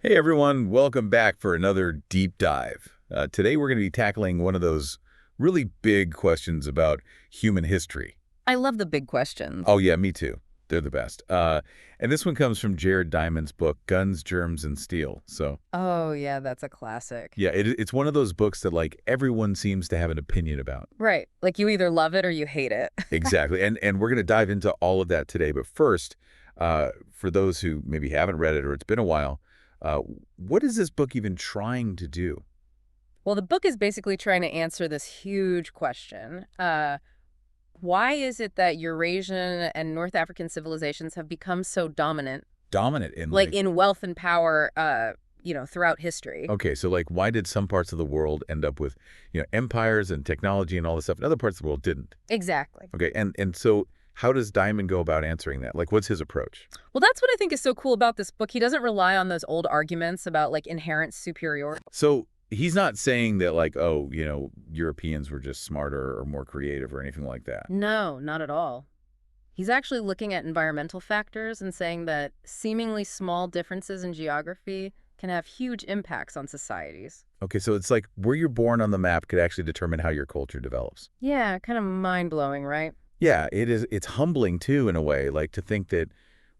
Hey everyone, welcome back for another deep dive. Today we're going to be tackling one of those really big questions about human history. I love the big questions. Oh yeah, me too. They're the best. And this one comes from Jared Diamond's book, Guns, Germs, and Steel. So Oh, yeah, that's a classic. yeah, it's one of those books that like everyone seems to have an opinion about. Right. Like you either love it or you hate it. Exactly. And we're going to dive into all of that today. But first, for those who maybe haven't read it or it's been a while, uh, what is this book even trying to do? Well, the book is basically trying to answer this huge question. Why is it that Eurasian and North African civilizations have become so dominant, Dominant in like like in wealth and power, throughout history? okay, so like why did some parts of the world end up with, empires and technology and all this stuff and other parts of the world didn't? Exactly. Okay, and so how does Diamond go about answering that? Like what's his approach? Well, that's what I think is so cool about this book. He doesn't rely on those old arguments about like inherent superiority. So he's not saying that like, oh, Europeans were just smarter or more creative or anything like that. No, not at all. He's actually looking at environmental factors and saying that seemingly small differences in geography can have huge impacts on societies. Okay, so it's like where you're born on the map could actually determine how your culture develops. Yeah, kind of mind-blowing, right? Yeah, it is. It's humbling too in a way, like to think that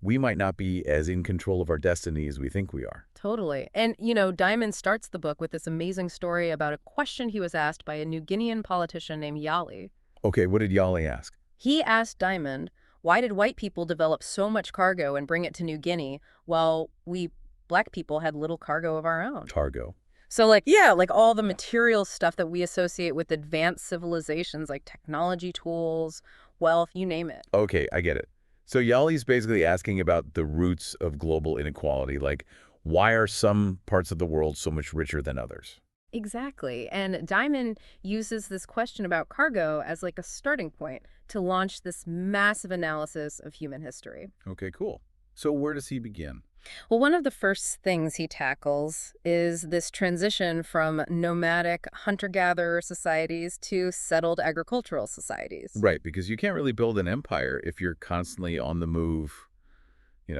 we might not be as in control of our destiny as we think we are. Totally. And, Diamond starts the book with this amazing story about a question he was asked by a New Guinean politician named Yali. Okay, what did Yali ask? He asked Diamond, why did white people develop so much cargo and bring it to New Guinea while we black people had little cargo of our own? Targo. So like, yeah, like all the material stuff that we associate with advanced civilizations like technology tools, wealth, you name it. Okay, I get it. So Yali's basically asking about the roots of global inequality, like why are some parts of the world so much richer than others? Exactly. And Diamond uses this question about cargo as like a starting point to launch this massive analysis of human history. Okay, cool. So where does he begin? Well, one of the first things he tackles is this transition from nomadic hunter-gatherer societies to settled agricultural societies. Right, because you can't really build an empire if you're constantly on the move,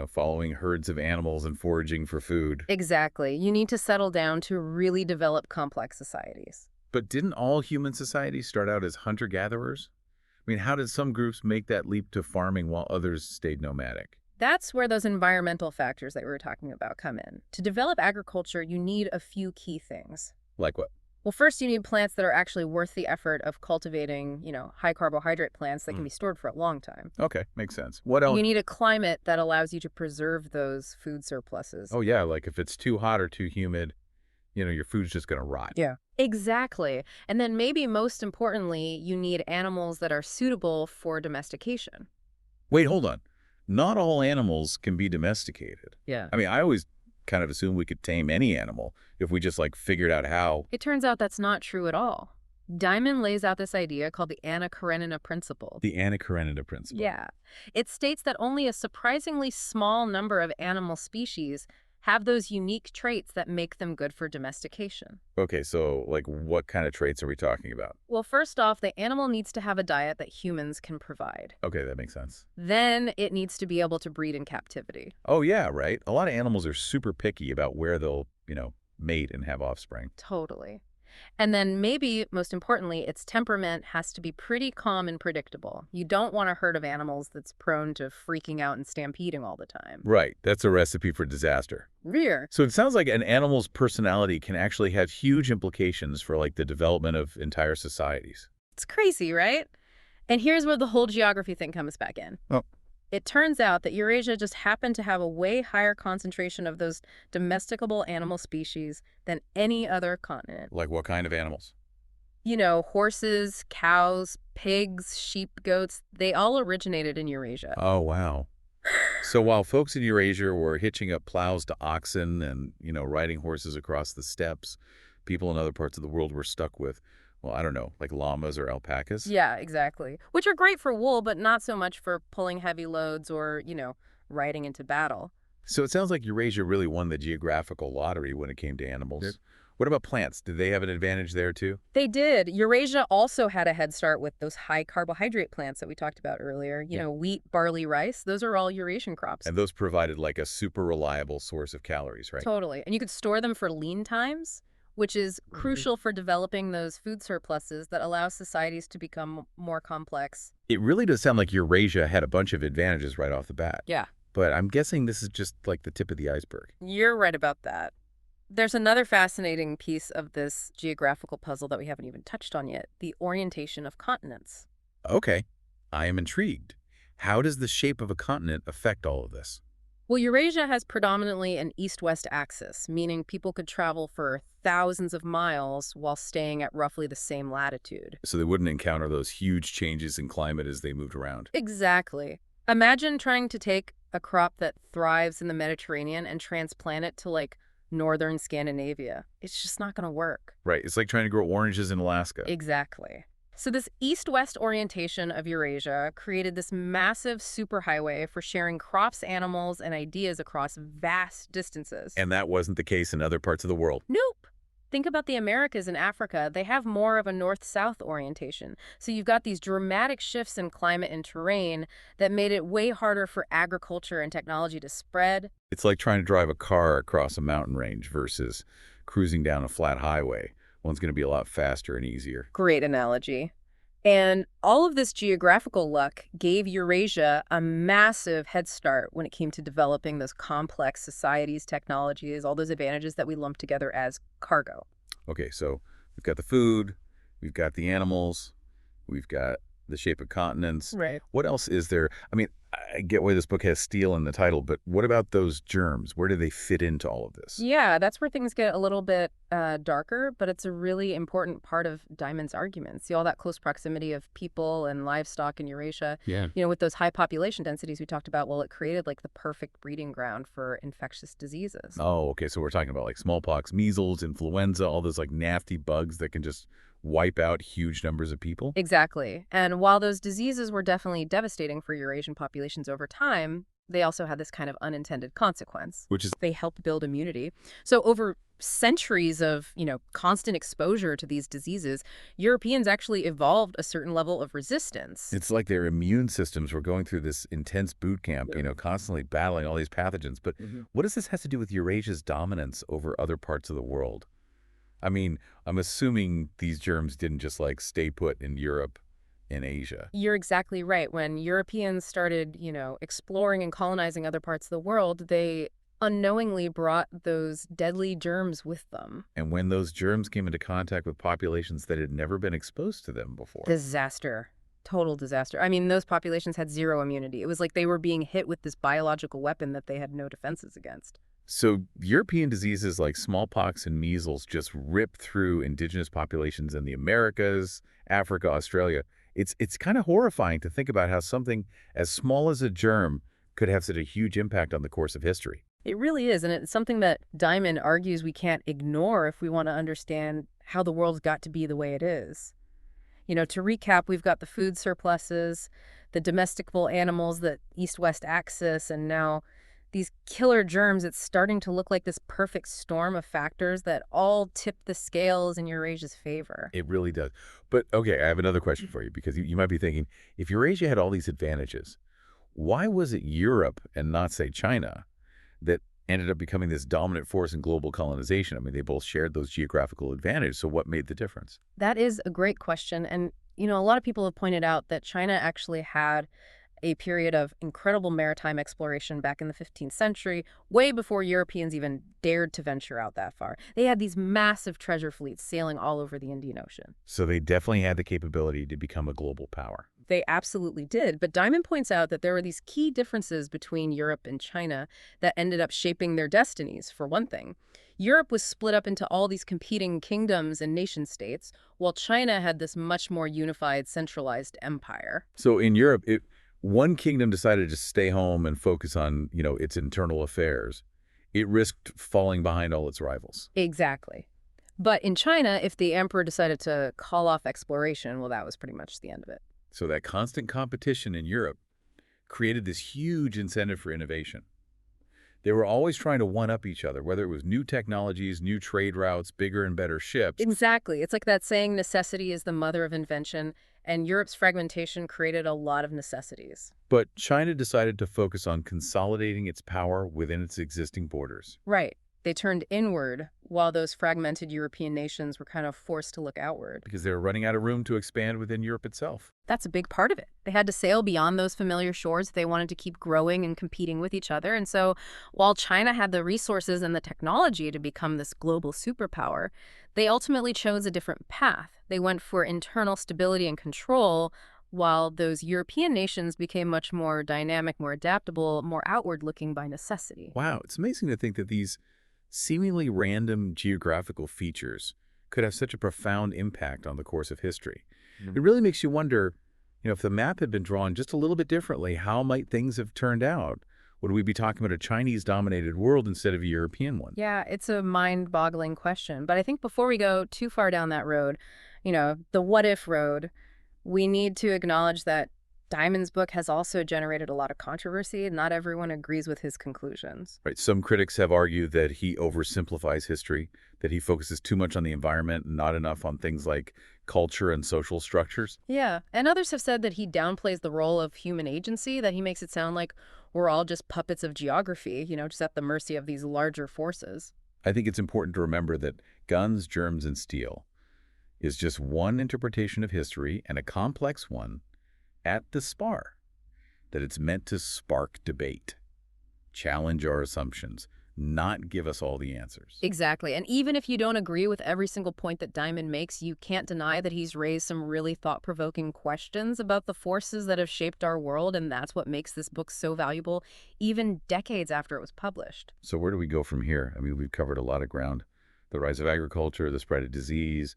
following herds of animals and foraging for food. Exactly. You need to settle down to really develop complex societies. But didn't all human societies start out as hunter-gatherers? I mean, how did some groups make that leap to farming while others stayed nomadic? That's where those environmental factors that we were talking about come in. To develop agriculture, you need a few key things. Like what? Well, first, you need plants that are actually worth the effort of cultivating, high carbohydrate plants that can be stored for a long time. Okay, makes sense. What else? You need a climate that allows you to preserve those food surpluses. Oh, yeah, like if it's too hot or too humid, your food's just going to rot. Yeah. Exactly. And then maybe most importantly, you need animals that are suitable for domestication. Wait, hold on. Not all animals can be domesticated. Yeah. I mean, I always kind of assumed we could tame any animal if we just like figured out how. It turns out that's not true at all. Diamond lays out this idea called the Anna Karenina principle. The Anna Karenina principle. Yeah. It states that only a surprisingly small number of animal species have those unique traits that make them good for domestication. Okay, so like what kind of traits are we talking about? Well, first off, the animal needs to have a diet that humans can provide. Okay, that makes sense. Then it needs to be able to breed in captivity. Oh, yeah, right. A lot of animals are super picky about where they'll, mate and have offspring. Totally. And then maybe most importantly, its temperament has to be pretty calm and predictable. You don't want a herd of animals that's prone to freaking out and stampeding all the time. Right, that's a recipe for disaster. Rear. So it sounds like an animal's personality can actually have huge implications for like the development of entire societies. It's crazy, right? And here's where the whole geography thing comes back in. Oh. It turns out that Eurasia just happened to have a way higher concentration of those domesticable animal species than any other continent. Like what kind of animals? Horses, cows, pigs, sheep, goats, they all originated in Eurasia. Oh, wow. So while folks in Eurasia were hitching up plows to oxen and, riding horses across the steppes, people in other parts of the world were stuck with, well, I don't know, like llamas or alpacas? Yeah, exactly. Which are great for wool, but not so much for pulling heavy loads or, riding into battle. So it sounds like Eurasia really won the geographical lottery when it came to animals. What about plants? Did they have an advantage there too? They did. Eurasia also had a head start with those high carbohydrate plants that we talked about earlier. Yeah. Wheat, barley, rice, those are all Eurasian crops. And those provided like a super reliable source of calories, right? Totally. And you could store them for lean times, which is crucial for developing those food surpluses that allow societies to become more complex. It really does sound like Eurasia had a bunch of advantages right off the bat. Yeah, But I'm guessing this is just like the tip of the iceberg. you're right about that. There's another fascinating piece of this geographical puzzle that we haven't even touched on yet, the orientation of continents. Okay, I am intrigued. How does the shape of a continent affect all of this? Well, Eurasia has predominantly an east-west axis, meaning people could travel for thousands of miles while staying at roughly the same latitude. So they wouldn't encounter those huge changes in climate as they moved around. Exactly. Imagine trying to take a crop that thrives in the Mediterranean and transplant it to, like, northern Scandinavia. It's just not going to work. Right, it's like trying to grow oranges in Alaska. Exactly. So this east-west orientation of Eurasia created this massive superhighway for sharing crops, animals, and ideas across vast distances. And that wasn't the case in other parts of the world. Nope. Think about the Americas and Africa. They have more of a north-south orientation. So you've got these dramatic shifts in climate and terrain that made it way harder for agriculture and technology to spread. It's like trying to drive a car across a mountain range versus cruising down a flat highway. One's going to be a lot faster and easier. Great analogy. And all of this geographical luck gave Eurasia a massive head start when it came to developing those complex societies, technologies, all those advantages that we lump together as cargo. Okay, so we've got the food, we've got the animals, we've got the shape of continents. Right. What else is there? I mean, I get why this book has steel in the title, but what about those germs? Where do they fit into all of this? Yeah, that's where things get a little bit darker, but it's a really important part of Diamond's argument. See all that close proximity of people and livestock in Eurasia. Yeah. With those high population densities we talked about, well, it created like the perfect breeding ground for infectious diseases. Oh, okay. So we're talking about like smallpox, measles, influenza, all those like nasty bugs that can just wipe out huge numbers of people. Exactly. And while those diseases were definitely devastating for Eurasian populations over time, they also had this kind of unintended consequence. Which is, They helped build immunity. So over centuries of, constant exposure to these diseases, Europeans actually evolved a certain level of resistance. it's like their immune systems were going through this intense boot camp, Yeah. constantly battling all these pathogens. But what does this have to do with Eurasia's dominance over other parts of the world? I mean, I'm assuming these germs didn't just like stay put in Europe and Asia. You're exactly right. When Europeans started, exploring and colonizing other parts of the world, they unknowingly brought those deadly germs with them. And when those germs came into contact with populations that had never been exposed to them before. Disaster. Total disaster. I mean, those populations had zero immunity. It was like they were being hit with this biological weapon that they had no defenses against. So European diseases like smallpox and measles just rip through indigenous populations in the Americas, Africa, Australia. It's kind of horrifying to think about how something as small as a germ could have such a huge impact on the course of history. It really is, and it's something that Diamond argues we can't ignore if we want to understand how the world's got to be the way it is. To recap, we've got the food surpluses, the domesticable animals, the east-west axis, and now these killer germs. It's starting to look like this perfect storm of factors that all tip the scales in Eurasia's favor. It really does. But okay, I have another question for you because you might be thinking, if Eurasia had all these advantages, why was it Europe and not, say, China that ended up becoming this dominant force in global colonization? I mean, they both shared those geographical advantages, so what made the difference? That is a great question. And, a lot of people have pointed out that China actually had a period of incredible maritime exploration back in the 15th century, way before Europeans even dared to venture out that far. They had these massive treasure fleets sailing all over the Indian Ocean. So they definitely had the capability to become a global power. They absolutely did. But Diamond points out that there were these key differences between Europe and China that ended up shaping their destinies, for one thing. Europe was split up into all these competing kingdoms and nation-states, while China had this much more unified, centralized empire. So in Europe, one kingdom decided to stay home and focus on, its internal affairs. It risked falling behind all its rivals. Exactly. But in China, if the emperor decided to call off exploration, well, that was pretty much the end of it. So that constant competition in Europe created this huge incentive for innovation. They were always trying to one-up each other, whether it was new technologies, new trade routes, bigger and better ships. Exactly. It's like that saying, necessity is the mother of invention, and Europe's fragmentation created a lot of necessities. But China decided to focus on consolidating its power within its existing borders Right. They turned inward, while those fragmented European nations were kind of forced to look outward. because they were running out of room to expand within Europe itself. That's a big part of it. They had to sail beyond those familiar shores if they wanted to keep growing and competing with each other. And so, while China had the resources and the technology to become this global superpower, they ultimately chose a different path. They went for internal stability and control, while those European nations became much more dynamic, more adaptable, more outward looking by necessity. Wow, it's amazing to think that these seemingly random geographical features could have such a profound impact on the course of history. It really makes you wonder, if the map had been drawn just a little bit differently, how might things have turned out? Would we be talking about a Chinese-dominated world instead of a European one? Yeah, it's a mind-boggling question. But I think before we go too far down that road, the what if road, we need to acknowledge that Diamond's book has also generated a lot of controversy. Not everyone agrees with his conclusions. Right. Some critics have argued that he oversimplifies history, that he focuses too much on the environment and not enough on things like culture and social structures. Yeah, and others have said that he downplays the role of human agency, that he makes it sound like we're all just puppets of geography, just at the mercy of these larger forces. I think it's important to remember that guns, germs, and steel is just one interpretation of history and a complex one at the spar, that it's meant to spark debate, challenge our assumptions, not give us all the answers. Exactly. And even if you don't agree with every single point that Diamond makes, you can't deny that he's raised some really thought-provoking questions about the forces that have shaped our world, and that's what makes this book so valuable, even decades after it was published. So where do we go from here? I mean, we've covered a lot of ground. The rise of agriculture, the spread of disease,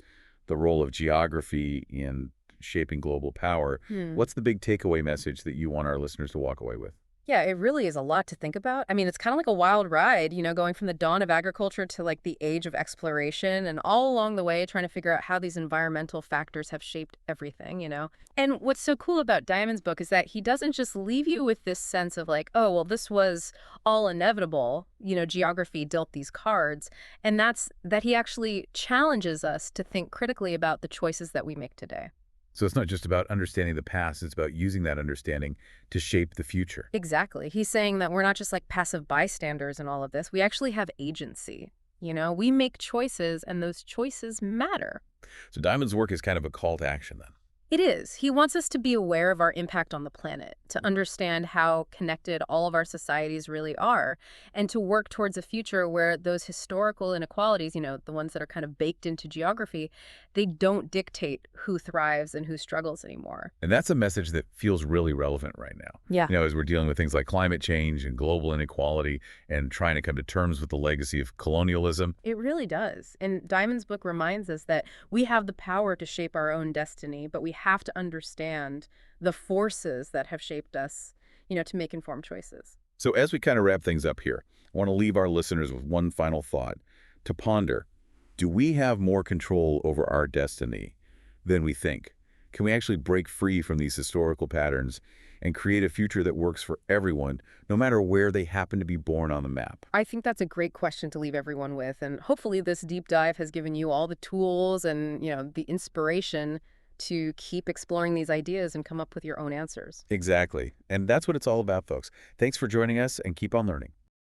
the role of geography in shaping global power. What's the big takeaway message that you want our listeners to walk away with? Yeah, it really is a lot to think about. I mean, it's kind of like a wild ride, going from the dawn of agriculture to like the age of exploration, and all along the way trying to figure out how these environmental factors have shaped everything. And what's so cool about Diamond's book is that he doesn't just leave you with this sense of like, oh, well, this was all inevitable, geography dealt these cards. And that's that he actually challenges us to think critically about the choices that we make today. So it's not just about understanding the past, it's about using that understanding to shape the future. Exactly. He's saying that we're not just like passive bystanders in all of this. We actually have agency. We make choices and those choices matter. So Diamond's work is kind of a call to action then. It is. He wants us to be aware of our impact on the planet, to understand how connected all of our societies really are, and to work towards a future where those historical inequalities, the ones that are kind of baked into geography, they don't dictate who thrives and who struggles anymore. And that's a message that feels really relevant right now. Yeah. As we're dealing with things like climate change and global inequality and trying to come to terms with the legacy of colonialism. It really does. And Diamond's book reminds us that we have the power to shape our own destiny, but we have to understand the forces that have shaped us, to make informed choices. So as we kind of wrap things up here, I want to leave our listeners with one final thought to ponder. Do we have more control over our destiny than we think? Can we actually break free from these historical patterns and create a future that works for everyone, no matter where they happen to be born on the map? I think that's a great question to leave everyone with. And hopefully this deep dive has given you all the tools and, the inspiration to keep exploring these ideas and come up with your own answers. Exactly. And that's what it's all about, folks. Thanks for joining us, and keep on learning.